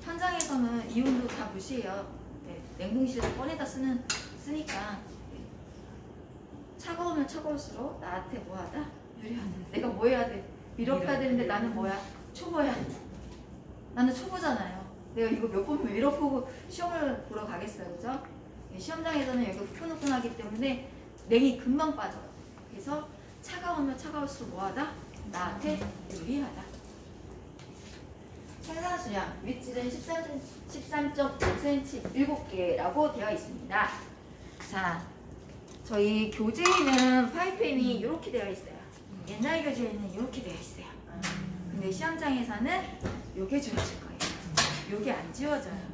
현장에서는 이온도 다 무시해요. 네, 냉동실에 꺼내다 쓰니까 차가우면 차가울수록 나한테 뭐하다? 유리하다. 내가 뭐 해야 돼? 밀어야 되는데 나는 뭐야? 초보야. 나는 초보잖아요. 내가 이거 몇 번 밀어보고 시험을 보러 가겠어요. 그죠? 시험장에서는 여기 후끈후끈하기 때문에 냉이 금방 빠져요. 그래서 차가우면 차가울수록 뭐하다? 나한테 유리하다. 생산수량 윗질은 13.5cm 7개라고 되어 있습니다. 자, 저희 교재에는 파이프엠이 이렇게 되어 있어요. 옛날 교재에는 이렇게 되어 있어요. 근데 시험장에서는 요게 주어질 거예요. 요게 안 지워져요.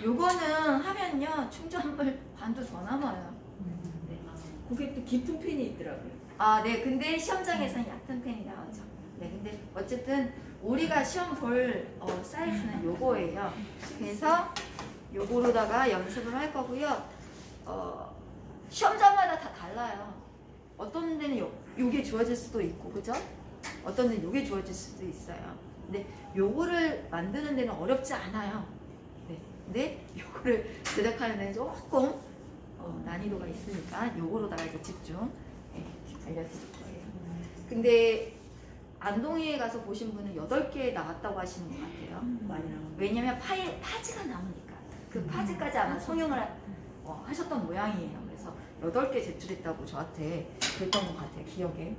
요거는 하면요 충전물 반도 더 남아요. 네. 그게 또 깊은 펜이 있더라고요. 아, 네. 근데 시험장에서는 얕은 펜이 나오죠. 네. 근데 어쨌든 우리가 시험 볼 사이즈는 요거예요. 그래서 요거로다가 연습을 할 거고요. 시험장마다 다 달라요. 어떤 데는 요게 주어질 수도 있고, 그죠? 어떤 데는 요게 주어질 수도 있어요. 근데 요거를 만드는 데는 어렵지 않아요. 네. 근데 요거를 제작하는 데는 조금 난이도가 있으니까 요거로다가 이제 집중 알려드릴 거예요. 근데 안동에 가서 보신 분은 8개 나왔다고 하시는 것 같아요. 많이 나와요. 왜냐면 파지가 나오니까. 그 파지까지 아마 성형을 하셨던 모양이에요. 그래서 8개 제출했다고 저한테 그랬던 것 같아요. 기억에.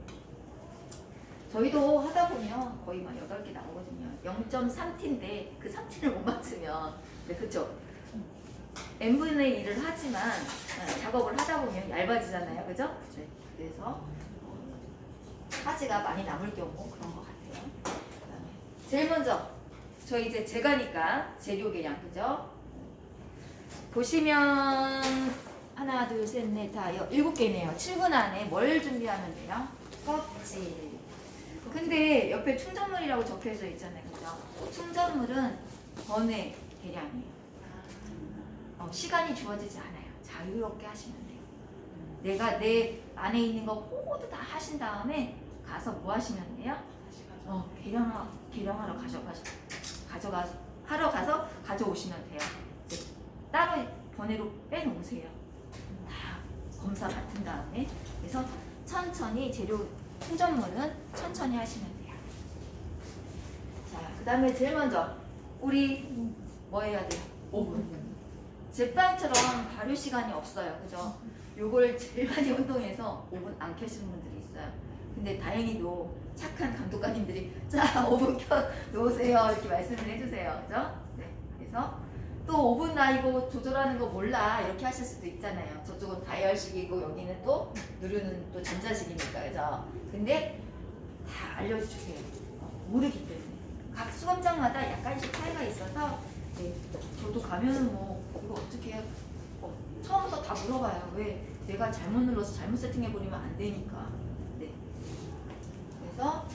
저희도 하다 보면 거의 막 8개 나오거든요. 0.3T인데 그 3T를 못 맞추면, 네, 그쵸? n분의 1을 하지만 작업을 하다 보면 얇아지잖아요. 그죠? 그래서 파지가 많이 남을 경우 그런 것 같아요. 그다음에 제일 먼저 저희 이제 제가니까 재료 계량, 그죠? 보시면 하나, 둘, 셋, 넷, 다 7개네요. 7분 안에 뭘 준비하면 돼요? 껍질. 근데 옆에 충전물이라고 적혀져 있잖아요. 그죠? 충전물은 번외 계량이에요. 시간이 주어지지 않아요. 자유롭게 하시면 돼요. 내가 내 안에 있는 거 모두 다 하신 다음에 가서 뭐 하시면 돼요? 계량하러 가서 가져오시면 돼요. 네. 따로 번외로 빼놓으세요. 다 검사 맡은 다음에. 그래서 천천히 재료 충전물은 천천히 하시면 돼요. 자, 그 다음에 제일 먼저 우리 뭐 해야 돼요? 오븐. 제빵처럼 발효 시간이 없어요. 그죠? 요걸 제일 많이 운동해서 오븐 안 켜시는 분들이 있어요. 근데 다행히도 착한 감독관님들이 자, 오븐 켜 놓으세요. 이렇게 말씀을 해주세요. 그죠? 네. 그래서 또 오븐 나 이거 조절하는 거 몰라. 이렇게 하실 수도 있잖아요. 저쪽은 다이얼식이고 여기는 또 누르는 또 전자식이니까. 그죠? 근데 다 알려주세요. 모르기 때문에. 각 수검장마다 약간씩 차이가 있어서 네, 저도 가면은 뭐 이거 어떻게 해요? 처음부터 다 물어봐요. 왜? 내가 잘못 눌러서 잘못 세팅해버리면 안 되니까. 네. 그래서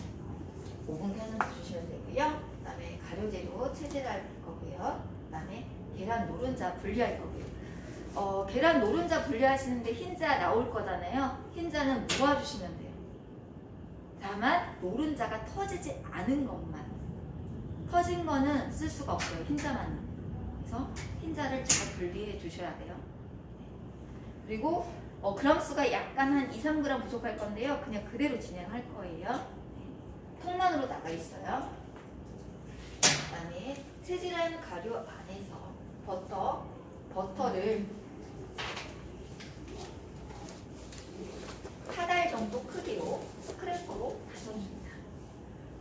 오븐 켜는 주시면 되고요. 그 다음에 가루재료 체질할 거고요. 그 다음에 계란 노른자 분리할 거고요. 계란 노른자 분리하시는데 흰자 나올 거잖아요. 흰자는 모아주시면 돼요. 다만 노른자가 터지지 않은 것만. 터진 거는 쓸 수가 없어요. 흰자만. 그래서 흰자를 잘 분리해 주셔야 돼요. 그리고 그램수가 약간 한 2-3g 부족할 건데요. 그냥 그대로 진행할 거예요. 통만으로 나가 있어요. 그 다음에 체질한 가루 안에서 버터를 4달 정도 크기로 스크래퍼로 다져줍니다.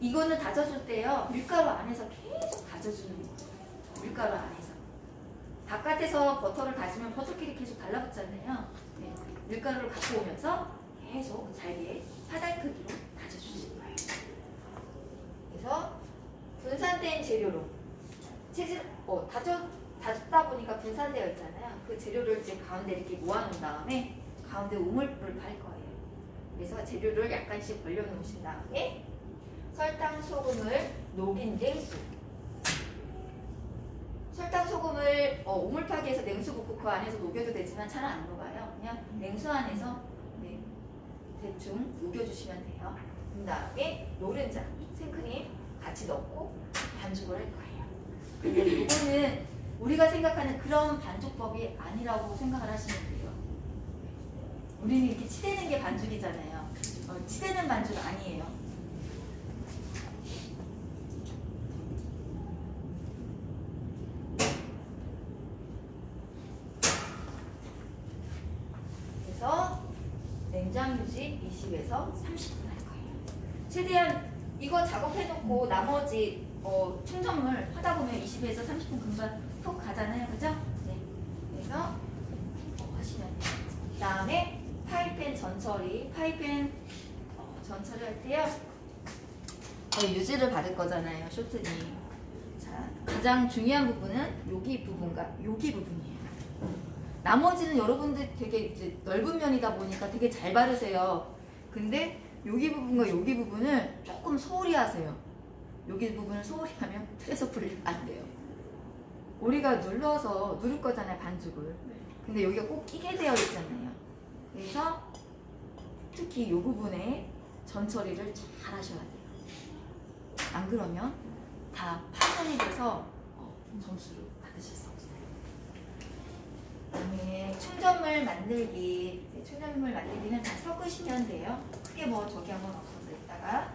이거는 다져줄 때요. 밀가루 안에서 계속 다져주는 거예요. 밀가루 안에서. 바깥에서 버터를 다지면 버터끼리 계속 달라붙잖아요. 네. 밀가루를 갖고 오면서 계속 잘게 사달 크기로 다져주실 거예요. 그래서 분산된 재료로 다졌다 보니까 분산되어 있잖아요. 그 재료를 이제 가운데 이렇게 모아놓은 다음에 가운데 우물물을 팔 거예요. 그래서 재료를 약간씩 벌려놓으신 다음에 설탕, 소금을 녹인 냉수. 설탕, 소금을 우물파기에서 냉수 붓고 그 안에서 녹여도 되지만 잘 안 녹아요. 그냥 냉수 안에서 네, 대충 녹여주시면 돼요. 그 다음에 노른자, 생크림 같이 넣고 반죽을 할 거예요. 근데 이거는 우리가 생각하는 그런 반죽법이 아니라고 생각을 하시면 돼요. 우리는 이렇게 치대는 게 반죽이잖아요. 치대는 반죽 아니에요. 그래서 냉장 유지 20에서 30분 할 거예요. 최대한 이거 작업해놓고 나머지 충전물 하다 보면 20에서 30분 금방 푹 가잖아요. 그죠? 네. 그래서 하시면 돼요. 그 다음에 파이팬 전처리. 파이팬 전처리 할 때요. 유지를 받을 거잖아요. 쇼트니. 자, 가장 중요한 부분은 여기 부분과 여기 부분이에요. 나머지는 여러분들 되게 이제 넓은 면이다 보니까 되게 잘 바르세요. 근데 여기 부분과 여기 부분을 조금 소홀히 하세요. 여기 부분을 소홀히 하면 틀에서 풀리면 안 돼요. 우리가 눌러서 누를 거잖아요, 반죽을. 근데 여기가 꼭 끼게 되어 있잖아요. 그래서 특히 이 부분에 전처리를 잘 하셔야 돼요. 안 그러면 다 파손이 돼서 점수를 받으실 수 없어요. 그다음에 충전물 만들기. 충전물 만들기는 다 섞으시면 돼요. 크게 뭐 저기 한번 없어서 이따가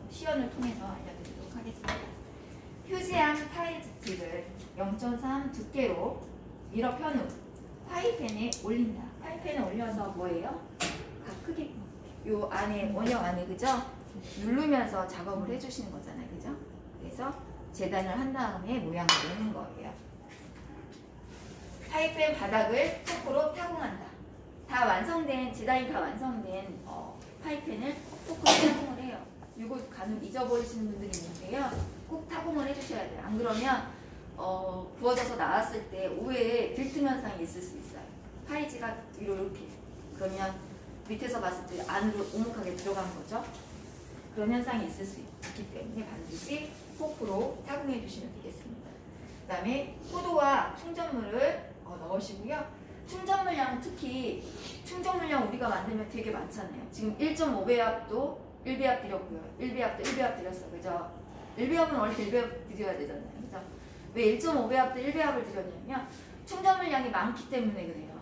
시연을 통해서 알려드리도록 하겠습니다. 휴지함 파이지를 0.3 두께로 밀어 편 후 파이팬에 올린다. 파이팬에 올려서 뭐예요? 각 크게 요 안에 원형 안에 그죠? 누르면서 작업을 해주시는 거잖아요, 그죠? 그래서 재단을 한 다음에 모양을 내는 거예요. 파이팬 바닥을 포크로 타공한다. 다 완성된 재단이 다 완성된 파이팬을 포크로 타공을 해요. 이거 간혹 잊어버리시는 분들이 있는데요. 꼭 타공을 해주셔야 돼요. 안 그러면 구워져서 나왔을 때 오해에 들뜸 현상이 있을 수 있어요. 파이지가 위로 이렇게 그러면 밑에서 봤을 때 안으로 오목하게 들어간 거죠. 그런 현상이 있을 수 있기 때문에 반드시 포크로 타공해 주시면 되겠습니다. 그 다음에 포도와 충전물을 넣으시고요. 충전물량은 특히 충전물량 우리가 만들면 되게 많잖아요. 지금 1.5배합도 1배합 드렸고요. 1배합도 1배합 드렸어요. 그죠? 1배합은 원래 1배합 드려야 되잖아요. 그죠? 왜 1.5배합도 1배합을 드렸냐면 충전물량이 많기 때문에 그래요.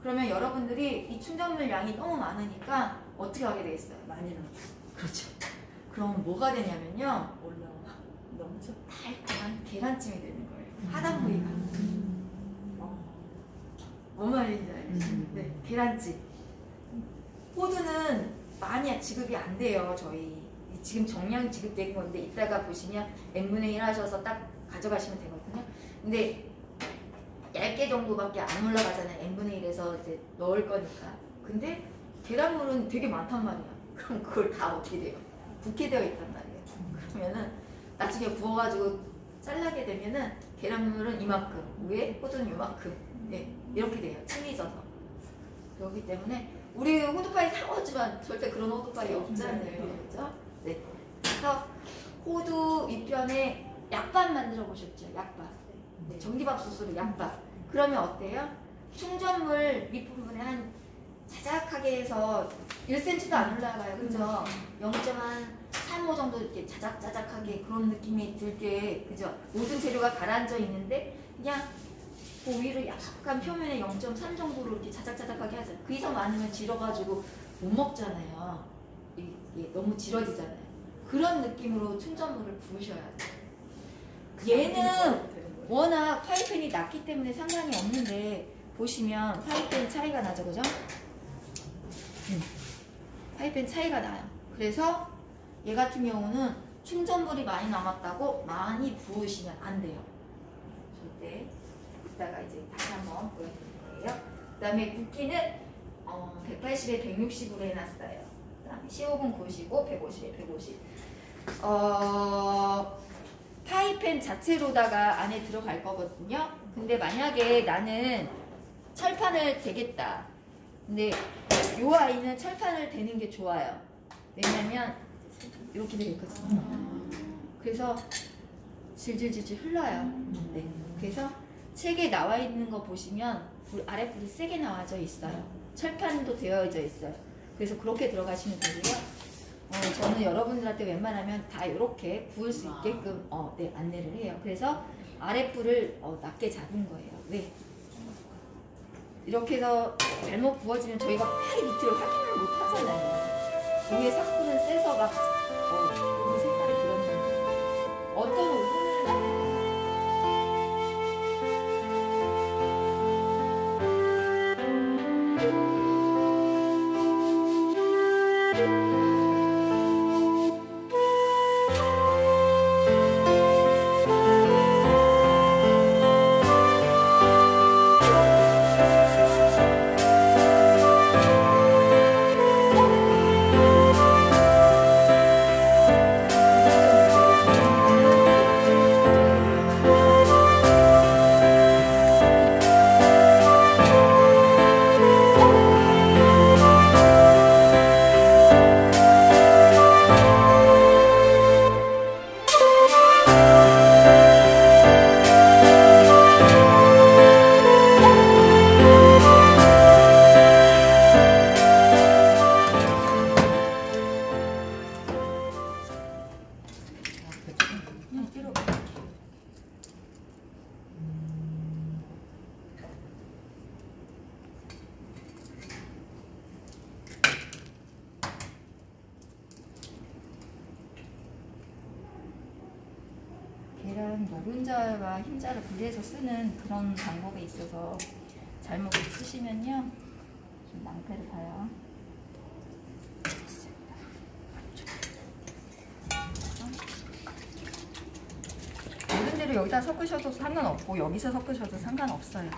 그러면 여러분들이 이 충전물량이 너무 많으니까 어떻게 하게 되겠어요? 많이 나와. 그렇죠. 그럼 뭐가 되냐면요. 올라와. 넘쳐. 달콤한 계란찜이 되는 거예요. 하단 부위가. 뭔 말인지 알죠? 네, 계란찜. 호두는 많이 지급이 안 돼요. 저희 지금 정량 지급된 건데 이따가 보시면 n분의 1 하셔서 딱 가져가시면 되거든요. 근데 얇게 정도밖에 안 올라가잖아요. n분의 1에서 이제 넣을 거니까. 근데 계란물은 되게 많단 말이야. 그럼 그걸 다 어떻게 돼요? 붓게 되어 있단 말이에요. 그러면은 나중에 구워가지고 잘라게 되면은 계란물은 이만큼, 위에 호두는 이만큼, 네, 이렇게 돼요. 찔리져서. 그렇기 때문에 우리 호두파이 사먹지만 절대 그런 호두파이 없잖아요. 그렇죠? 네. 그래서 호두 윗편에 약밥 만들어 보셨죠? 약밥. 네, 전기밥솥으로 약밥. 그러면 어때요? 충전물 밑부분에 한 자작하게 해서 1cm도 안 올라가요. 그죠? 0.35 정도 이렇게 자작자작하게 그런 느낌이 들게, 그죠? 모든 재료가 가라앉아 있는데 그냥 그 위를 약간 표면에 0.3 정도로 이렇게 자작자작하게 하죠. 그 이상 많으면 질어가지고 못 먹잖아요. 이게 너무 질어지잖아요. 그런 느낌으로 충전물을 부으셔야 돼요. 얘는 워낙 파이팬이 낮기 때문에 상관이 없는데 보시면 파이팬 차이가 나죠, 그죠? 파이팬 차이가 나요. 그래서 얘 같은 경우는 충전물이 많이 남았다고 많이 부으시면 안 돼요. 절대. 이따가 이제 다시 한번 보여드릴 거예요. 그다음에 굵기는 180에 160으로 해놨어요. 그다음에 15분 95, 150에 150. 파이펜 자체로다가 안에 들어갈 거거든요. 근데 만약에 나는 철판을 대겠다. 근데 요 아이는 철판을 대는 게 좋아요. 왜냐면 이렇게 되어 있거든요. 그래서 질질질질 흘러요. 네. 그래서 책에 나와 있는 거 보시면 아랫불이 세게 나와져 있어요. 철판도 되어져 있어요. 그래서 그렇게 들어가시면 되고요. 저는 여러분들한테 웬만하면 다 이렇게 구울 수 있게끔 네, 안내를 해요. 그래서 아랫불을 낮게 잡은 거예요. 왜? 이렇게 해서 잘못 구워지면 저희가 막 밑으로 확인을 못 하잖아요. 위에 삭불은 세서 막 이 색깔이 들었는데 어떤 오븐을 계란 노른자와 흰자를 분리해서 쓰는 그런 방법에 있어서 잘못 쓰시면요 좀 낭패를 봐요. 모든 대로 여기다 섞으셔도 상관없고 여기서 섞으셔도 상관없어요.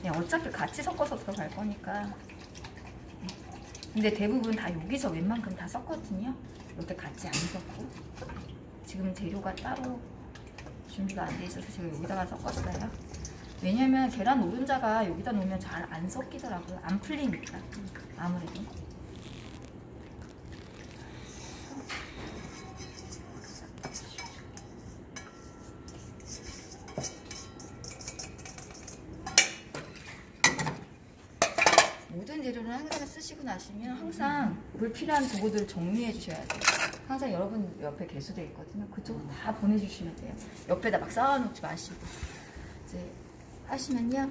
그냥 어차피 같이 섞어서 들어갈 거니까. 근데 대부분 다 여기서 웬만큼 다 섞거든요. 이렇게 같이 안 섞고. 지금 재료가 따로 준비가 안 돼 있어서 제가 여기다가 섞었어요. 왜냐면 계란 노른자가 여기다 놓으면 잘 안 섞이더라고요. 안 풀리니까 아무래도. 모든 재료를 항상 쓰시고 나시면 항상 불필요한 도구들을 정리해 주셔야 돼요. 항상 여러분 옆에 개수대 있거든요. 그쪽으로 다 보내주시면 돼요. 옆에다 막 쌓아놓지 마시고. 이제 하시면요.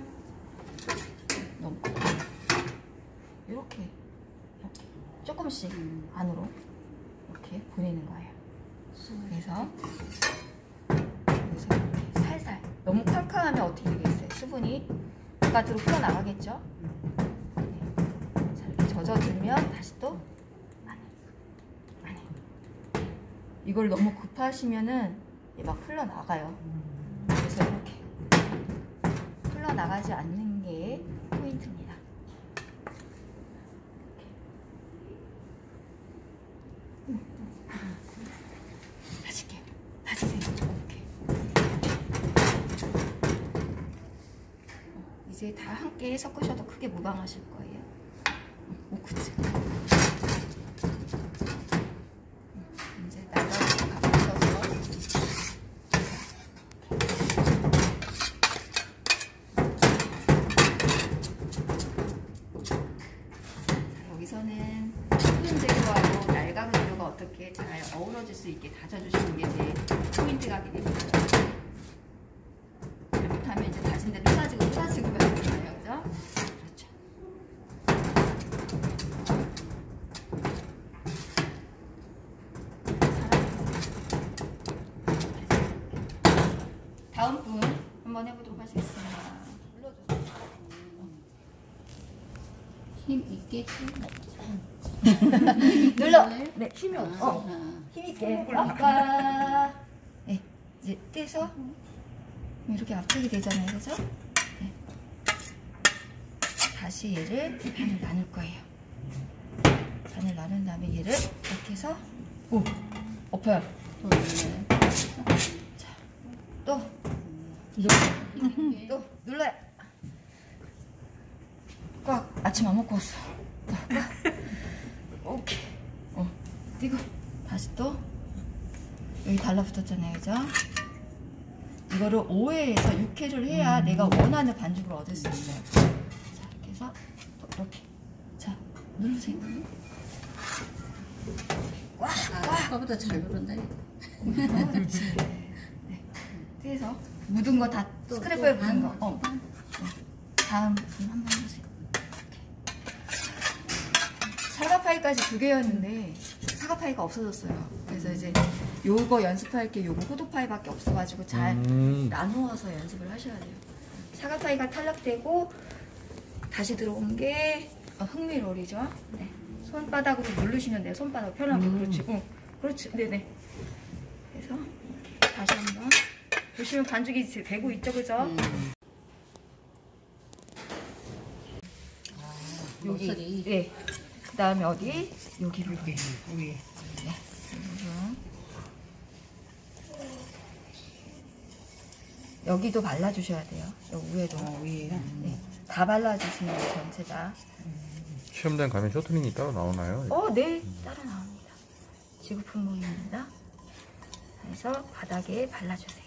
넣고 이렇게 조금씩 안으로 이렇게 보내는 거예요. 그래서 이렇게 살살. 너무 칼칼하면 어떻게 되겠어요? 수분이 바깥으로 흘러나가겠죠? 자, 이렇게 젖어들면 다시 또 이걸 너무 급하시면은 막 흘러나가요. 그래서 이렇게 흘러나가지 않는 게 포인트입니다. 다질게요. 다지세요. 이렇게. 이제 다 함께 섞으셔도 크게 무방하실 거예요. 오, 그치. 여기서는 푸른 재료하고 낡은 재료가 어떻게 잘 어우러질 수 있게 다져주시는 게 제일 포인트가 되겠습니다. 잘못하면 이제 다진 데도 쏟아지고 쏟아지고 그러잖아요. 그죠? 그렇죠. 다음 분 한번 해보도록 하겠습니다. 힘 있게 눌러. 네, 힘이 없어. 힘 있게. 아까 네, 이제 떼서 이렇게 압착이 되잖아요, 그죠? 네. 다시. 다시 얘를 반을 나눌 거예요. 반을 나눈 다음에 얘를 이렇게 해서 오! 엎어요. 자, 또 또 눌러요. 꽉. 아침 안 먹고 왔어. 꽉. 오케이. 그리고 다시 또 여기 달라붙었잖아요, 그죠? 이거를 5회에서 6회를 해야 내가 원하는 반죽을 얻을 수 있어요. 자, 이렇게 해서 또 이렇게. 자, 누르세요. 꽉! 아까보다 잘 누른다. 그렇지. 네. 그래서 묻은 거 다 스크래퍼에 묻은 거. 네. 다음 분 한번 해보세요. 사과파이까지 2개였는데 사과파이가 없어졌어요. 그래서 이제 요거 연습할 게 요거 호두파이밖에 없어가지고 잘 나누어서 연습을 하셔야 돼요. 사과파이가 탈락되고 다시 들어온 게 흑미롤이죠. 네. 손바닥으로 누르시면 돼요. 손바닥 편하게. 그렇지. 그렇지. 네네. 그래서 다시 한번 보시면 반죽이 되고 있죠, 그죠? 여기. 목소리. 네. 그 다음에 어디? 여기로. 여기. 네. 여기도 발라주셔야 돼요. 여기 위에도. 위에. 네. 다 발라주시면 전체 다. 시험장 가면 쇼트닝이 따로 나오나요? 네. 따로 나옵니다. 지구품목입니다. 그래서 바닥에 발라주세요.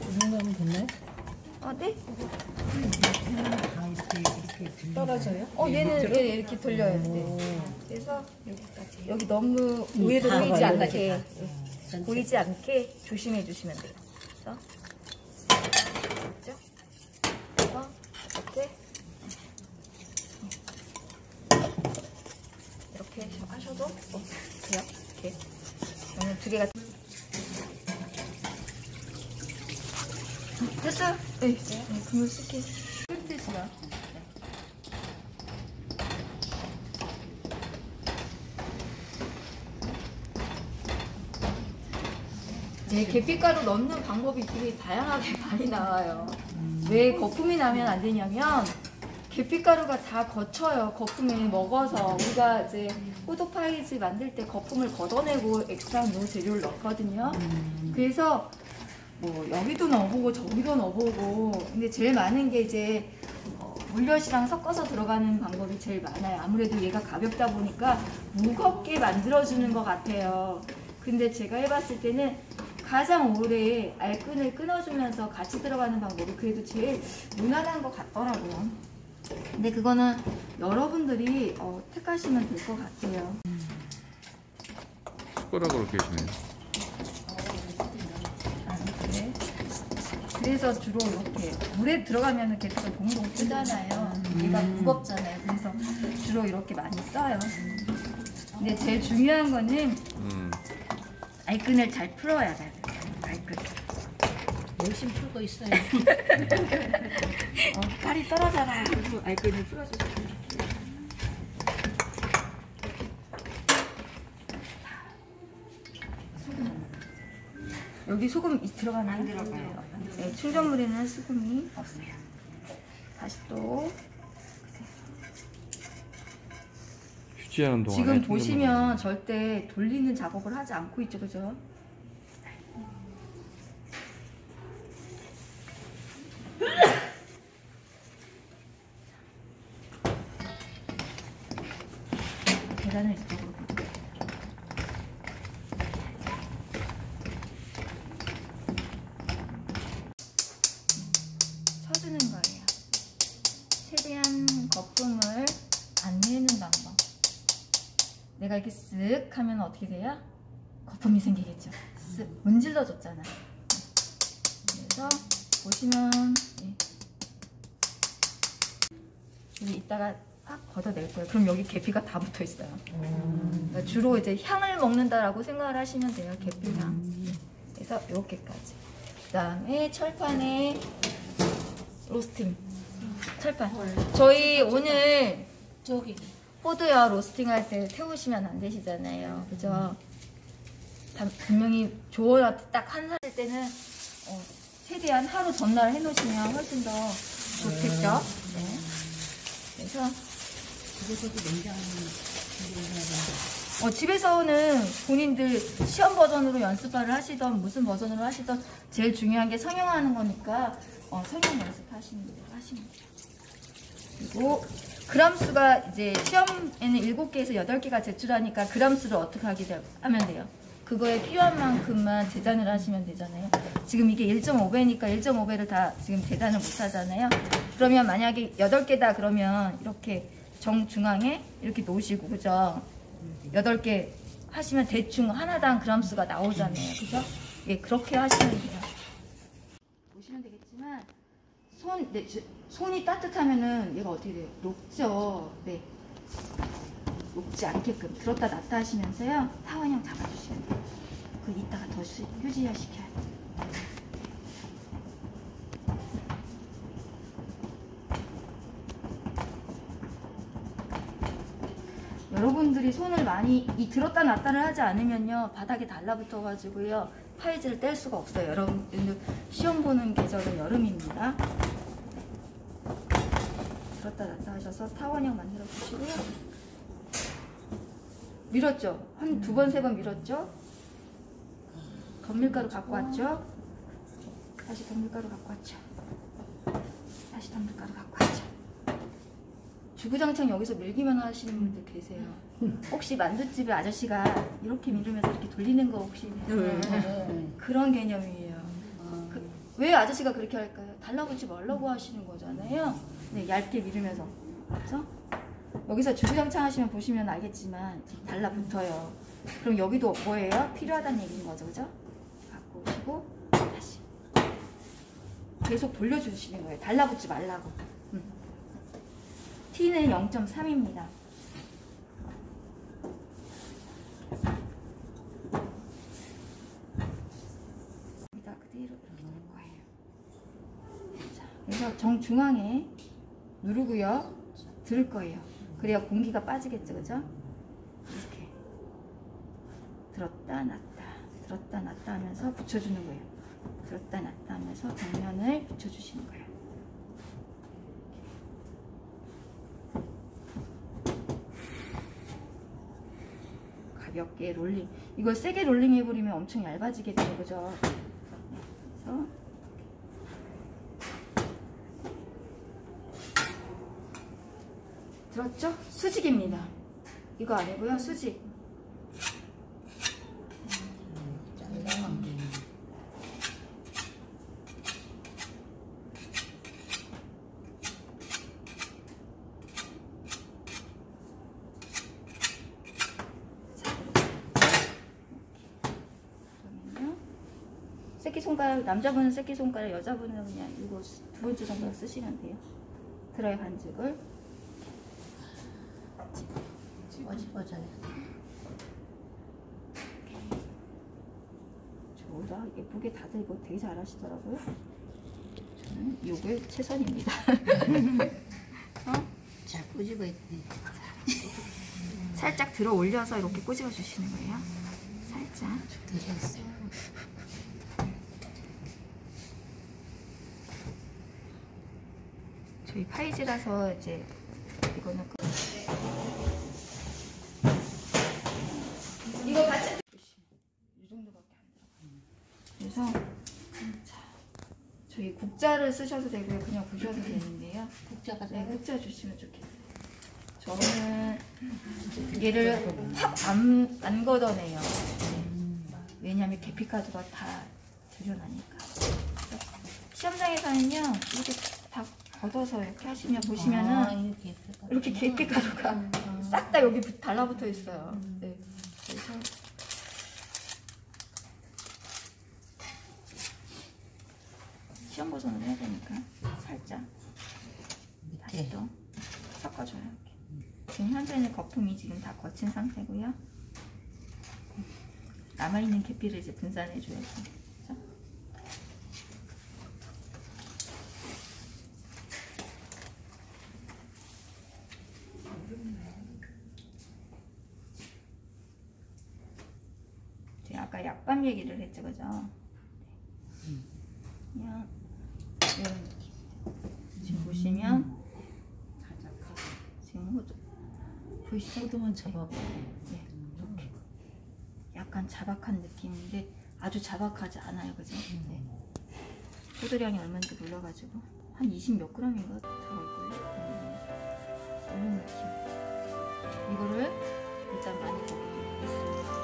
이 정도면 됐나요? 네? 다 이렇게 떨어져요? 얘는 이렇게 돌려야 돼. 그래서 여기까지. 여기 너무 위에도 다 보이지 걸려가지고 않게, 다. 네. 보이지 않게 조심해 주시면 돼요. 그래서 그래서 이렇게 하셔도 돼요. 이렇게. 저는 2개가 됐어요? 네. 그물 쓸게요. 끓듯이요. 네, 계피가루 넣는 방법이 되게 다양하게 많이 나와요. 왜 거품이 나면 안 되냐면 계피가루가 다 거쳐요. 거품에 먹어서 우리가 이제 호두파이즈 만들 때 거품을 걷어내고 액상 요 재료를 넣거든요. 그래서 뭐 여기도 넣어보고 저기도 넣어보고 근데 제일 많은 게 이제 물엿이랑 섞어서 들어가는 방법이 제일 많아요. 아무래도 얘가 가볍다 보니까 무겁게 만들어주는 것 같아요. 근데 제가 해봤을 때는 가장 오래 알끈을 끊어주면서 같이 들어가는 방법이 그래도 제일 무난한 것 같더라고요. 근데 그거는 여러분들이 택하시면 될 것 같아요. 숟가락으로 계시네요. 네. 그래서 주로 이렇게 물에 들어가면 계속 동동 뜨잖아요. 얘가 무겁잖아요. 그래서 주로 이렇게 많이 써요. 근데 제일 중요한 거는 알끈을 잘 풀어야 돼요. 알끈. 열심히 풀고 있어요. 칼이 떨어져라. 그리고 알끈을 풀어주세요. 여기 소금 들어가나요? 안 들어가요. 네, 충전물에는 소금이 없어요. 다시 또 휴지하는 동안에 지금 충전물. 보시면 절대 돌리는 작업을 하지 않고 있죠, 그죠? 계란을 이쪽으로 쳐주는 거예요. 최대한 거품을 안 내는 방법. 내가 이렇게 쓱 하면 어떻게 돼요? 거품이 생기겠죠. 쓱 문질러 줬잖아. 그래서 보시면 여기 이따가 팍 걷어낼 거예요. 그럼 여기 계피가 다 붙어 있어요. 그러니까 주로 이제 향을 먹는다라고 생각을 하시면 돼요. 계피향. 그래서 이렇게까지. 그다음에 철판에 로스팅. 철판. 저희 오늘 저기. 포도요 로스팅 할 때 태우시면 안 되시잖아요. 그죠? 분명히 조어라 딱 한 살 때는 최대한 하루 전날 해놓으시면 훨씬 더 좋겠죠. 네. 그래서 집에서도 냉장고 집에서는 본인들 시험 버전으로 연습을 하시던 무슨 버전으로 하시던 제일 중요한 게 성형하는 거니까 성형 연습하시면 돼요. 그리고 그람수가 이제 시험에는 7개에서 8개가 제출하니까 그람수를 어떻게 하면 돼요? 그거에 필요한 만큼만 재단을 하시면 되잖아요. 지금 이게 1.5배니까 1.5배를 다 지금 재단을 못 하잖아요. 그러면 만약에 8개다 그러면 이렇게 정중앙에 이렇게 놓으시고, 그죠? 8개 하시면 대충 하나당 그람수가 나오잖아요. 그죠? 예, 그렇게 하시면 돼요. 보시면 되겠지만 손이 따뜻하면은 얘가 어떻게 돼요? 녹죠. 네. 녹지 않게끔 들었다 놨다 하시면서요. 타원형 잡아주시면 돼요. 그 이따가 더 휴지화 시켜야 돼요. 여러분들이 손을 많이 들었다 놨다를 하지 않으면요, 바닥에 달라붙어 가지고요 파이즈를 뗄 수가 없어요. 여러분들 시험 보는 계절은 여름입니다. 들었다 놨다 하셔서 타원형 만들어 주시고요. 밀었죠? 한 2번 3번 밀었죠? 덧밀가루 갖고 왔죠? 다시 덧밀가루 갖고 왔죠? 다시 덧밀가루 갖고 왔죠? 주구장창 여기서 밀기만 하시는 분들 계세요. 혹시 만두집에 아저씨가 이렇게 밀으면서 이렇게 돌리는 거 혹시 그런 개념이에요. 왜 아저씨가 그렇게 할까요? 달라붙지 말라고 하시는 거잖아요. 네, 얇게 밀으면서. 그렇죠? 여기서 주구장창 하시면 보시면 알겠지만 달라붙어요. 그럼 여기도 뭐예요? 필요하다는 얘기인 거죠. 그죠? 갖고 오시고 다시 계속 돌려주시는 거예요. 달라붙지 말라고. T는 0.3입니다. 여기다 그대로 이렇게 넣을 거예요. 자, 그래서 정중앙에 누르고요. 들 거예요. 그래야 공기가 빠지겠죠. 그죠? 이렇게 들었다 놨다 들었다 놨다 하면서 붙여주는 거예요. 들었다 놨다 하면서 벽면을 붙여주시는 거예요. 가볍게 롤링. 이걸 세게 롤링 해버리면 엄청 얇아지게 돼요. 그죠? 그래서 들었죠? 수직입니다. 이거 아니고요. 수직. 새끼손가락, 남자분은 새끼손가락, 여자분은 그냥 이거 2번째 손가락 쓰시면 돼요. 드라이 반죽을 뻐져요. 저보다 예쁘게 다들 이거 되게 잘하시더라고요. 저는 이게 최선입니다. 잘 꼬집어 있네. 살짝 들어 올려서 이렇게 꼬집어 주시는 거예요. 살짝. 되셨어. 저희 파이즈라서 이제 이거는 이거 같이 이 정도밖에 안 들어가요. 그래서 자, 저희 국자를 쓰셔도 되고요, 그냥 부셔도 되는데요. 국자가 네, 국자 주시면 좋겠어요. 저는 얘를 확 안 걷어내요. 왜냐하면 계피카드가 다 들여나니까. 시험장에서는요, 이렇게 다 걷어서 이렇게 하시면 보시면은 이렇게 계피가루가 싹 다 여기 달라붙어 있어요. 네. 그래서 시험 버전을 해야 되니까 살짝 다시 또 섞어줘요. 이렇게. 지금 현재는 거품이 지금 다 거친 상태고요. 남아있는 계피를 이제 분산해줘야죠. 그렇죠? 제가 아까 약밤 얘기를 했죠, 그죠? 그냥 보이시죠? 포도만 잡아. 네, 이렇게 약간 자박한 느낌인데 아주 자박하지 않아요, 그죠? 네. 포도량이 얼마인지 몰라가지고 한 20 몇 g인가 들어갈걸요? 이런 느낌. 이거를 일단 많이 먹어보겠습니다.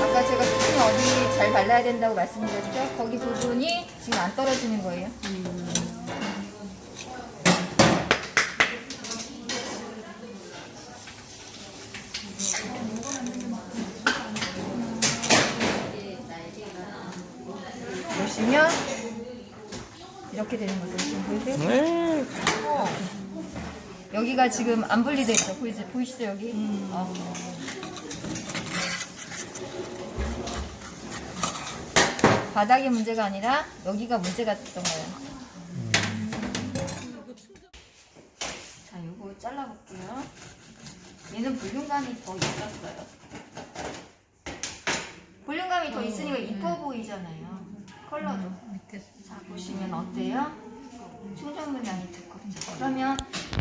아까 제가 부분이 어디 잘 발라야 된다고 말씀드렸죠? 거기 부분이 지금 안 떨어지는 거예요. 보시면 이렇게 되는 거죠. 지금 보이세요? 네. 여기가 지금 안 분리돼 있죠. 보이시죠 여기? 바닥이 문제가 아니라 여기가 문제가 됐던 거예요. 자, 요거 잘라볼게요. 얘는 볼륨감이 더 있었어요. 볼륨감이 더 있으니까 이뻐 보이잖아요. 컬러도. 자, 보시면 어때요? 충전물량이 두껍죠. 그러면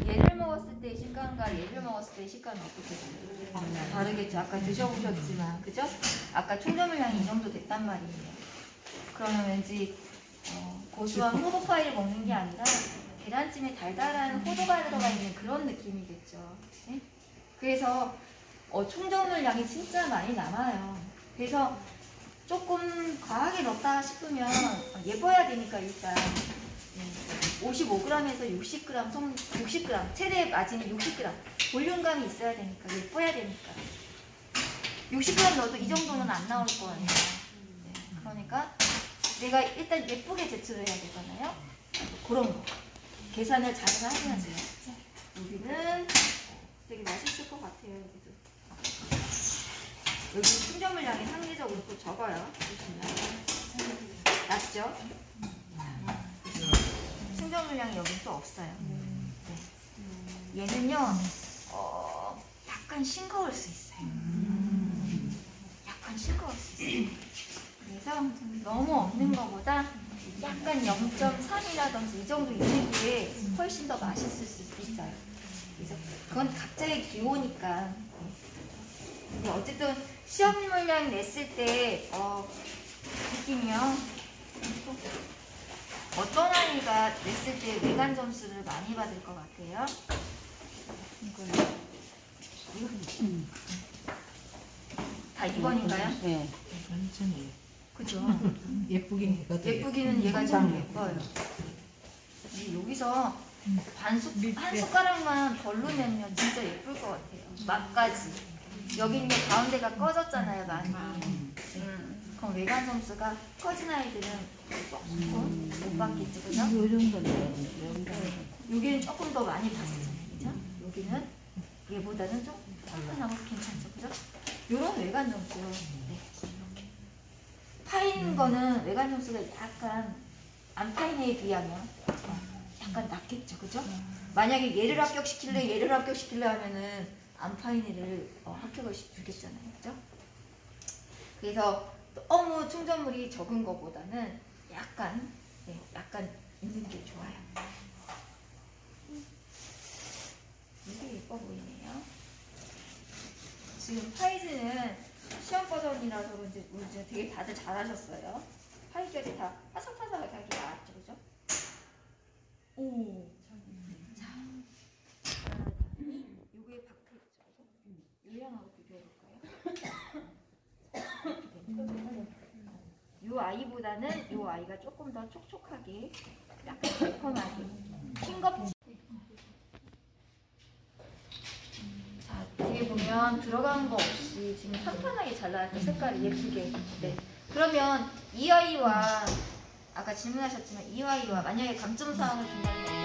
얘를 먹었을 때의 식감과 얘를 먹었을 때의 식감이 어떻게 돼요? 다르겠죠. 아까 드셔보셨지만, 그죠? 아까 충전물량이 이 정도 됐단 말이에요. 그러면 왠지 고소한 호두파이를 먹는 게 아니라 계란찜에 달달한 호두가 들어가 있는 그런 느낌이겠죠. 네? 그래서 충전물량이 진짜 많이 남아요. 그래서 조금 과하게 넣었다 싶으면 예뻐야 되니까 일단 55g에서 60g, 60g, 최대 마진이 60g 볼륨감이 있어야 되니까 예뻐야 되니까 60g 넣어도 이 정도는 안 나올 거 아니에요. 네, 그러니까 내가 일단 예쁘게 제출을 해야 되잖아요. 그런 거 계산을 잘 하셔야죠. 여기는 되게 맛있을 것 같아요. 여기도. 여기 충전물량이 상대적으로 또 적어요. 보시면 낮죠? 충전물량이 여기 또 없어요. 네. 얘는요 약간 싱거울 수 있어요. 약간 싱거울 수 있어요. 그래서 너무 없는 것보다 약간 0.3이라든지 이 정도 있는 게 훨씬 더 맛있을 수 있어요. 그래서 그건 각자의 기호니까. 근데 어쨌든 시험 물량 냈을 때 느낌이요. 어떤 아이가 냈을 때 외관 점수를 많이 받을 것 같아요? 이걸로. 다 2번인가요? 네. 그죠? 예쁘긴 해거든. 예쁘기는 얘가 좀 예뻐요. 여기서 한 숟가락만 벌르면요 진짜 예쁠 것 같아요. 맛까지. 여기 있는 가운데가 꺼졌잖아요, 많이. 그럼 외관 점수가 꺼진 아이들은 조금 못 받겠죠, 그죠? 요 정도는 여기는 조금 더 많이 받았잖아요, 그죠? 여기는 얘보다는 좀 하나고 괜찮죠, 그죠? 요런 외관 점수. 네. 파인 거는 외관 점수가 약간 안 파인 애에 비하면 약간 낮겠죠, 그죠? 만약에 얘를 합격시킬래, 얘를 합격시킬래 하면은 안 파인 애를 합격을 시키겠잖아요, 그죠? 그래서 너무 충전물이 적은 것보다는 약간 있는 게 좋아요. 이게 예뻐 보이네요. 지금 파이즈는 시험 버전이라서 그런지 모르지만 되게 다들 잘하셨어요. 파이즈들이 다 파삭파삭하게 나왔죠, 그죠? 오. 자, 요게 박혀있죠, 그죠? 유형하고 비교해볼까요? 요 아이보다는 요 아이가 조금 더 촉촉하게, 약간 달콤하게, 싱겁지. 자, 여기 보면 들어간 거 없이 지금 탄탄하게 잘 나왔죠. 색깔이 예쁘게. 네. 그러면 이 아이와 아까 질문하셨지만 이 아이와 만약에 감점 사항을 준다면